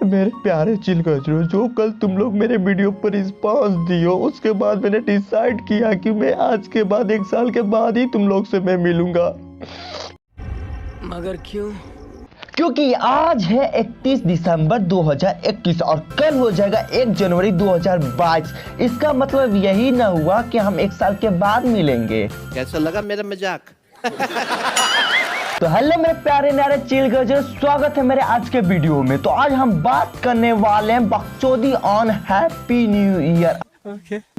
मेरे प्यारे चिलगजरों, जो कल तुम लोग मेरे वीडियो पर रिस्पॉन्स दियो, उसके बाद मैंने डिसाइड किया कि मैं आज के बाद 1 साल के बाद ही तुम लोग से मैं मिलूंगा। मगर क्यों? क्योंकि आज है 31 दिसंबर 2021 और कल हो जाएगा 1 जनवरी 2022। इसका मतलब यही ना हुआ कि हम 1 साल के बाद मिलेंगे। कैसा लगा मेरा मजाक? तो हेलो मेरे प्यारे न्यारे चिलगजर, स्वागत है मेरे आज के वीडियो में। तो आज हम बात करने वाले हैं बकचोदी ऑन हैप्पी न्यू ईयर।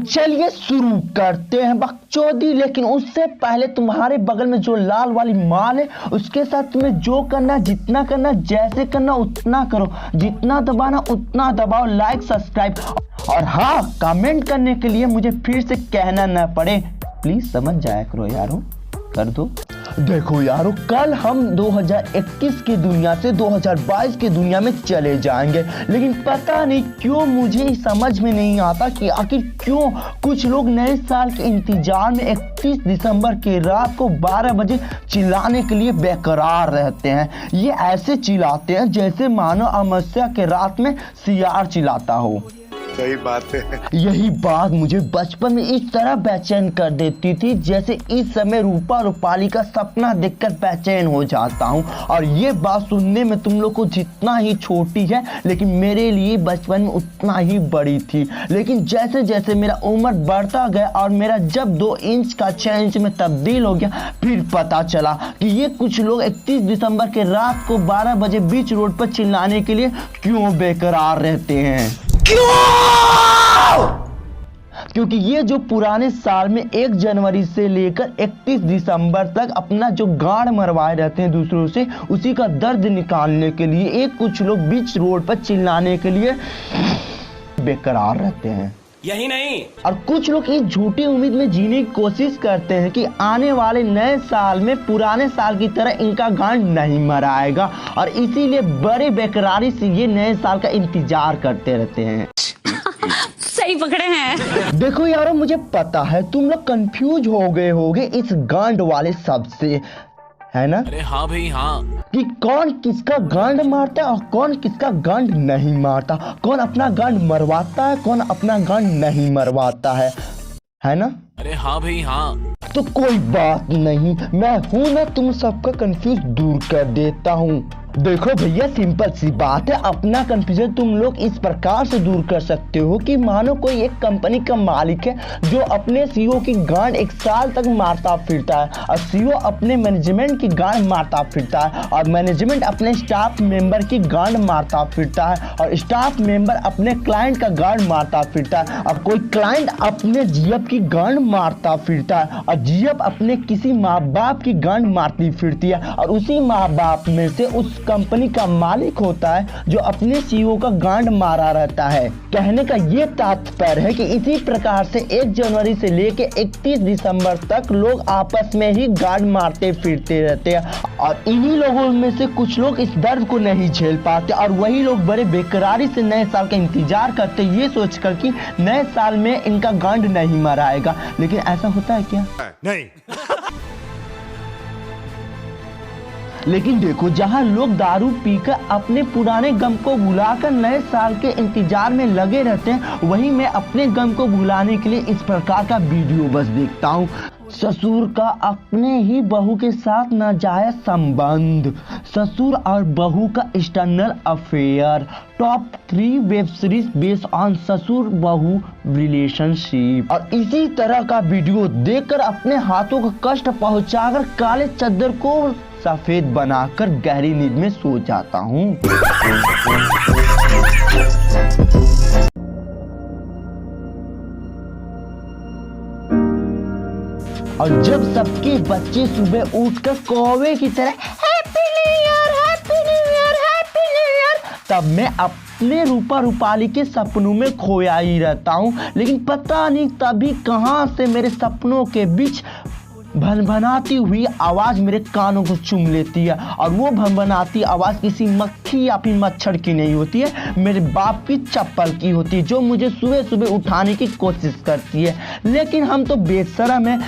चलिए शुरू करते हैं बकचोदी, लेकिन उससे पहले तुम्हारे बगल में जो लाल वाली माल है उसके साथ तुम्हें जो करना, जितना करना, जैसे करना उतना करो, जितना दबाना उतना दबाओ, लाइक सब्सक्राइब और हाँ, कमेंट करने के लिए मुझे फिर से कहना ना पड़े, प्लीज समझ जाया करो यारो, कर दो। देखो यारो, कल हम 2021 की दुनिया से 2022 की दुनिया में चले जाएंगे, लेकिन पता नहीं क्यों मुझे समझ में नहीं आता कि आखिर क्यों कुछ लोग नए साल के इंतजार में 31 दिसंबर की रात को 12 बजे चिल्लाने के लिए बेकरार रहते हैं। ये ऐसे चिल्लाते हैं जैसे मानो अमावस्या के रात में सियार चिल्लाता हो। सही बात है। यही बात मुझे बचपन में इस तरह बेचैन कर देती थी जैसे इस समय रूपा रूपाली का सपना देखकर बेचैन हो जाता हूँ। और ये बात सुनने में तुम लोग को जितना ही छोटी है, लेकिन मेरे लिए बचपन में उतना ही बड़ी थी। लेकिन जैसे जैसे मेरा उम्र बढ़ता गया और मेरा जब 2 इंच का 6 इंच में तब्दील हो गया, फिर पता चला कि ये कुछ लोग 31 दिसंबर के रात को 12 बजे बीच रोड पर चिल्लाने के लिए क्यों बेकरार रहते हैं। क्योंकि ये जो पुराने साल में 1 जनवरी से लेकर 31 दिसंबर तक अपना जो गाड़ मरवाए रहते हैं दूसरों से, उसी का दर्द निकालने के लिए एक कुछ लोग बीच रोड पर चिल्लाने के लिए बेकरार रहते हैं। यही नहीं, और कुछ लोग इस झूठी उम्मीद में जीने की कोशिश करते हैं कि आने वाले नए साल में पुराने साल की तरह इनका गांड नहीं मराएगा, और इसीलिए बड़े बेकरारी से ये नए साल का इंतजार करते रहते हैं। सही पकड़े हैं। देखो यारो, मुझे पता है तुम लोग कंफ्यूज हो गए होगे इस गांड वाले शब्द से, है ना? अरे हाँ भाई हाँ, कि कौन किसका गांड मारता है और कौन किसका गांड नहीं मारता, कौन अपना गांड मरवाता है, कौन अपना गांड नहीं मरवाता है ना? अरे हाँ भाई हाँ। तो कोई बात नहीं, मैं हूं ना तुम सबका कंफ्यूज दूर कर देता हूं। देखो भैया, सिंपल सी बात है, अपना कंफ्यूजन तुम लोग इस प्रकार से दूर कर सकते हो कि मानो कोई एक कंपनी का मालिक है जो अपने सीईओ की गांड 1 साल तक मारता फिरता है, और सीईओ अपने मैनेजमेंट की गांड मारता फिरता है, और मैनेजमेंट अपने स्टाफ मेंबर की गांड मारता फिरता है, और स्टाफ मेंबर अपने क्लाइंट का गांड मारता फिरता है, और कोई क्लाइंट अपने जीएफ की गांड मारता फिरता है, और जीएफ अपने किसी माँ बाप की गांड मारती फिरती है, और उसी माँ बाप में से उस कंपनी का मालिक होता है जो अपने सीईओ का गांड मारा रहता है। कहने का ये तात्पर्य है कि इसी प्रकार से 1 जनवरी से लेके 31 दिसंबर तक लोग आपस में ही गांड मारते फिरते रहते हैं, और इन्हीं लोगों में से कुछ लोग इस दर्द को नहीं झेल पाते, और वही लोग बड़े बेकरारी से नए साल का इंतजार करते ये सोचकर कि नए साल में इनका गांड नहीं मराएगा। लेकिन ऐसा होता है क्या? नहीं। लेकिन देखो, जहां लोग दारू पीकर अपने पुराने गम को भुलाकर नए साल के इंतजार में लगे रहते हैं, वहीं मैं अपने गम को भुलाने के लिए इस प्रकार का वीडियो बस देखता हूँ। ससुर का अपने ही बहू के साथ नाजायज संबंध, ससुर और बहू का external affair, top 3 web series based on ससुर बहू रिलेशनशिप। और इसी तरह का वीडियो देखकर अपने हाथों का कष्ट पहुंचाकर काले चद्दर को सफेद बनाकर गहरी नींद में सो जाता हूँ। और जब सबके बच्चे सुबह उठकर कौवे की तरह happy new year, happy new year, happy new year, तब मैं अपने रूपा रूपाली के सपनों में खोया ही रहता हूँ। लेकिन पता नहीं तभी कहाँ से मेरे सपनों के बीच भनभनाती हुई आवाज मेरे कानों को चूम लेती है, और वो भनभनाती आवाज किसी मक्खी या फिर मच्छर की नहीं होती है, मेरे बाप की चप्पल की होती है, जो मुझे सुबह सुबह उठाने की कोशिश करती है। लेकिन हम तो बेशरम है,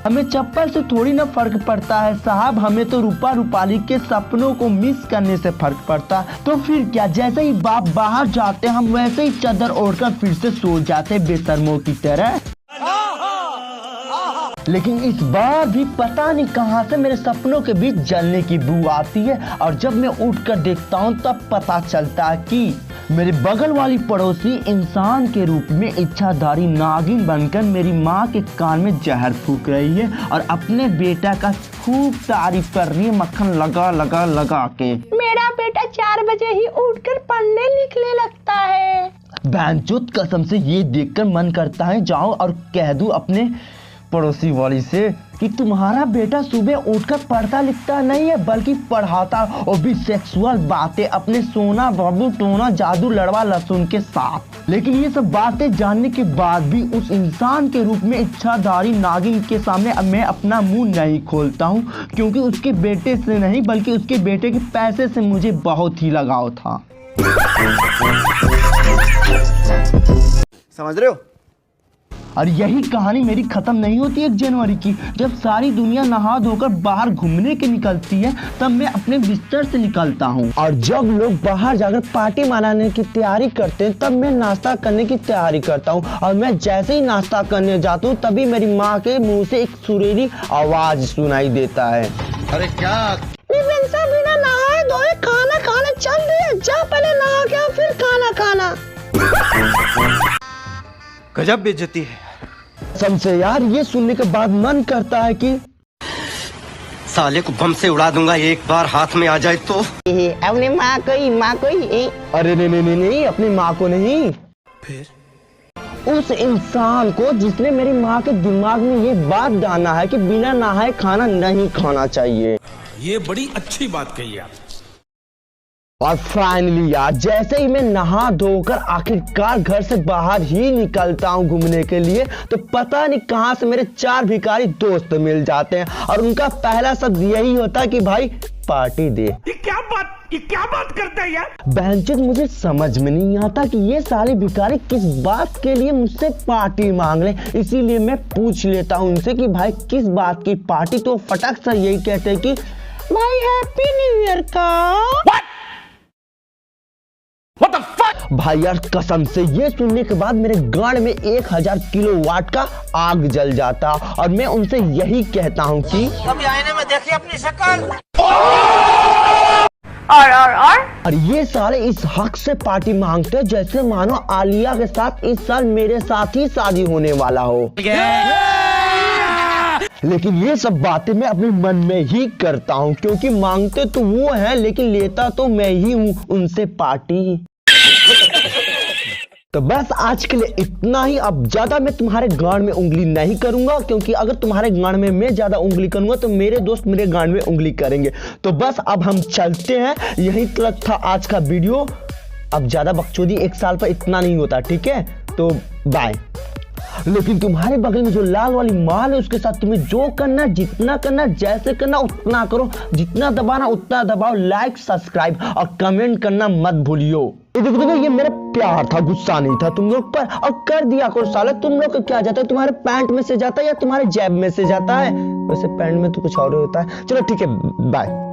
हमें चप्पल से थोड़ी ना फर्क पड़ता है साहब, हमें तो रूपा रूपाली के सपनों को मिस करने से फर्क पड़ता। तो फिर क्या, जैसे ही बाप बाहर जाते हम वैसे ही चादर ओढ़कर फिर से सो जाते बेशर्मों की तरह। लेकिन इस बार भी पता नहीं कहां से मेरे सपनों के बीच जलने की बू आती है, और जब मैं उठकर देखता हूं तब पता चलता है कि मेरे बगल वाली पड़ोसी इंसान के रूप में इच्छाधारी नागिन बनकर मेरी माँ के कान में जहर फूंक रही है और अपने बेटा का खूब तारीफ कर रही है मक्खन लगा लगा लगा के। मेरा बेटा 4 बजे ही उठकर पढ़ने लिखने लगता है। बहनचोद, कसम से ये देखकर मन करता है जाऊं और कह दूं अपने पड़ोसी वाली से कि तुम्हारा बेटा सुबह उठकर पढ़ता लिखता नहीं है बल्कि पढ़ाता, और भी सेक्सुअल बातें अपने सोना बाबू टोना जादू लड़वा लहसुन के साथ। लेकिन ये सब बातें जानने के बाद भी उस इंसान के रूप में इच्छाधारी नागिन के सामने मैं अपना मुंह नहीं खोलता हूँ, क्योंकि उसके बेटे से नहीं बल्कि उसके बेटे के पैसे से मुझे बहुत ही लगाव था। समझ रहे हो? और यही कहानी मेरी खत्म नहीं होती 1 जनवरी की। जब सारी दुनिया नहा धोकर बाहर घूमने के निकलती है तब मैं अपने बिस्तर से निकलता हूँ, और जब लोग बाहर जाकर पार्टी मनाने की तैयारी करते हैं तब मैं नाश्ता करने की तैयारी करता हूँ। और मैं जैसे ही नाश्ता करने जाता हूँ तभी मेरी माँ के मुंह से एक सुरीली आवाज सुनाई देता है, अरे क्या? बिना नहाए धोए खाना खाने चल रही है, जा पहले नहा के आओ, फिर खाना खाना। गजब बेइज्जती है। सबसे यार ये सुनने के बाद मन करता है कि साले को बम से उड़ा दूंगा एक बार हाथ में आ जाए तो। अपनी माँ कोई अरे नहीं, अपनी माँ को नहीं, फिर उस इंसान को जिसने मेरी माँ के दिमाग में ये बात डाला है कि बिना नहाए खाना नहीं खाना चाहिए। ये बड़ी अच्छी बात कही आप। और फाइनली यार जैसे ही मैं नहा धोकर आखिरकार घर से बाहर ही निकलता हूँ घूमने के लिए, तो पता नहीं कहां से मेरे 4 भिखारी दोस्त मिल जाते हैं, और उनका पहला शब्द यही होता है कि भाई पार्टी दे। ये क्या बात करता है यार? बहनचोद, मुझे समझ में नहीं आता कि ये सारे भिखारी किस बात के लिए मुझसे पार्टी मांग रहे। इसीलिए मैं पूछ लेता हूँ उनसे कि भाई किस बात की पार्टी, तो फटाक से यही कहते हैं कि भाई हैप्पी न्यू ईयर का। भाई यार कसम से ये सुनने के बाद मेरे गांड में 1000 किलोवाट का आग जल जाता, और मैं उनसे यही कहता हूँ कि अभी आईने में देखिए अपनी शक्ल। और ये सारे इस हक से पार्टी मांगते जैसे मानो आलिया के साथ इस साल मेरे साथ ही शादी होने वाला हो। लेकिन ये सब बातें मैं अपने मन में ही करता हूँ, क्योंकि मांगते तो वो हैं लेकिन लेता तो मैं ही हूँ उनसे पार्टी। तो बस आज के लिए इतना ही। अब ज्यादा मैं तुम्हारे गांड में उंगली नहीं करूंगा, क्योंकि अगर तुम्हारे गांड में मैं ज्यादा उंगली करूंगा तो मेरे दोस्त मेरे गांड में उंगली करेंगे। तो बस अब हम चलते हैं, यही तक था आज का वीडियो। अब ज्यादा बकचोदी 1 साल पर इतना नहीं होता, ठीक है? तो बाय। लेकिन तुम्हारे बगल में जो लाल वाली माल है उसके साथ तुम्हें जो करना, जितना करना, जैसे करना उतना करो, जितना दबाना उतना दबाओ। लाइक, सब्सक्राइब और कमेंट करना मत भूलियो। देखो ये मेरा प्यार था, गुस्सा नहीं था तुम लोग पर। और कर दिया करो साले, तुम लोग को क्या जाता है? तुम्हारे पैंट में से जाता है या तुम्हारे जेब में से जाता है? वैसे पैंट में तो कुछ और होता है। चलो ठीक है, बाय।